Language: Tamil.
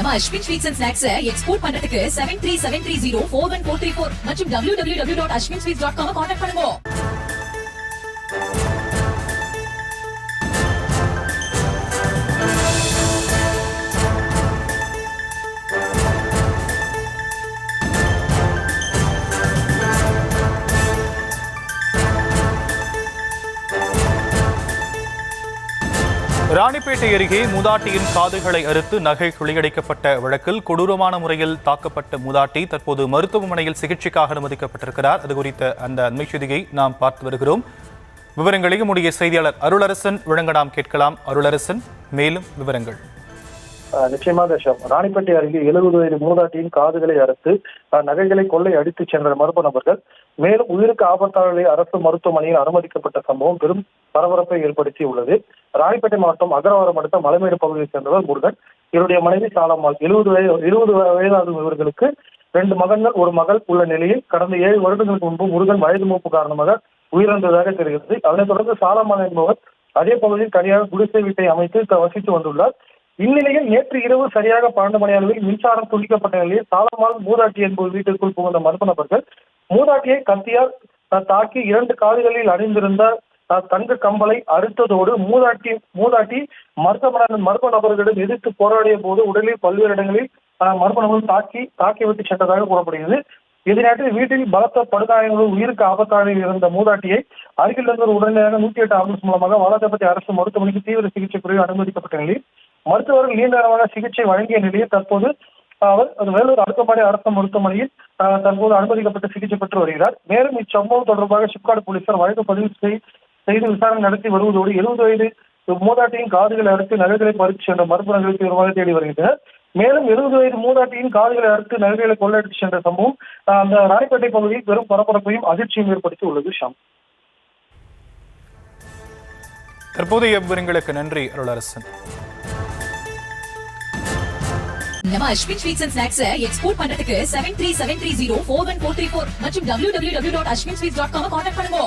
நம்ம Ashwin sweets and snacks export பண்றதுக்கு 7373041434 மற்றும் www.ashwinsweets.com கான்டாக்ட் பண்ணுங்க. ராணிப்பேட்டை அருகே மூதாட்டியின் காதுகளை அறுத்து நகை கொள்ளையடிக்கப்பட்ட வழக்கில் கொடூரமான முறையில் தாக்கப்பட்ட மூதாட்டி தற்போது மருத்துவமனையில் சிகிச்சைக்காக அனுமதிக்கப்பட்டிருக்கிறார். அது குறித்த அந்த அண்மை செய்தியை நாம் பார்த்து வருகிறோம். விவரங்களை நம்முடைய செய்தியாளர் அருளரசன் வழங்க நாம் கேட்கலாம். அருளரசன், மேலும் விவரங்கள். நிச்சயமாக ராணிப்பேட்டை அருகே 70 வயது மூதாட்டியின் காதுகளை அறுத்து நகைகளை கொள்ளை அடித்து சென்ற மர்ம நபர்கள் மேலும் உயிருக்கு ஆபத்தான அரசு மருத்துவமனையில் அனுமதிக்கப்பட்ட சம்பவம் பெரும் பரபரப்பை ஏற்படுத்தி உள்ளது. ராணிப்பேட்டை மாவட்டம் அகரவாரம் அடுத்த மலைமேடு பகுதியை சேர்ந்தவர் முருகன். இவருடைய மனைவி சாலம்மாள். 20 வயதாகும் இவர்களுக்கு 2 மகன்கள், 1 மகள் உள்ள நிலையில் கடந்த 7 வருடங்களுக்கு முன்பு முருகன் வயது மூப்பு காரணமாக உயிரிழந்ததாக தெரிகிறது. அதனைத் தொடர்ந்து சாலம்மாள் என்பவர் அதே பகுதியில் தனியாக குடிசை வீட்டை அமைத்து வசித்து வந்துள்ளார். இந்நிலையில் நேற்று இரவு சரியாக 12 மணி அளவில் மின்சாரம் துண்டிக்கப்பட்ட நிலையில் சாலம்மாள் மூதாட்டி என்பது வீட்டிற்குள் புகுந்த மர்ம நபர்கள் மூதாட்டியை கத்தியால் தாக்கி 2 காதுகளில் அணிந்திருந்த தங்க கம்பலை அறுத்ததோடு மூதாட்டி மர்ம நபர்களிடம் எதிர்த்து போராடிய போது உடலில் பல்வேறு இடங்களில் மர்ம நபர்கள் தாக்கிவிட்டு சென்றதாக கூறப்படுகிறது. இதனையடுத்து வீட்டில் பலத்த படுகாயங்களும் உயிருக்கு ஆபத்தாக இருந்த மூதாட்டியை அருகில் இருந்த உடனடியாக 108 ஆம்புலன்ஸ் மூலமாக வாலாஜாபதி அரசு மருத்துவமனைக்கு தீவிர சிகிச்சை பிரிவு அனுமதிக்கப்பட்ட நிலையில் மருத்துவர்கள் நீண்ட நேரமாக சிகிச்சை வழங்கிய நிலையில் தற்போது அவர் வேலூர் அடுக்கமாடி அரசு மருத்துவமனையில் தற்போது அனுமதிக்கப்பட்டு சிகிச்சை பெற்று வருகிறார். மேலும் இச்சம்பவம் தொடர்பாக சிப்காடு போலீசார் வழக்கு பதிவு செய்து விசாரணை நடத்தி வருவதோடு 70 வயது மூதாட்டியின் காதுகளை அறுத்து நகைகளை பறித்து சென்ற மருத்துவர்களுக்கு தீவிரமாக தேடி வருகின்றனர். மேலும் 70 வயது மூதாட்டியின் காதுகளை அறுத்து நகைகளை கொள்ளையடித்து சென்ற சம்பவம் அந்த ராணிப்பேட்டை பகுதியில் பெரும் பரபரப்பையும் அதிர்ச்சியும் ஏற்படுத்தி உள்ளது. ஷாம், தற்போதைய விவரங்களுக்கு நன்றி அருளரசன். நம்ம Ashwin sweets and snacks export பண்றதுக்கு 7373041434 மற்றும் www.ashwinsweets.com கான்டாக்ட் பண்ணுங்க.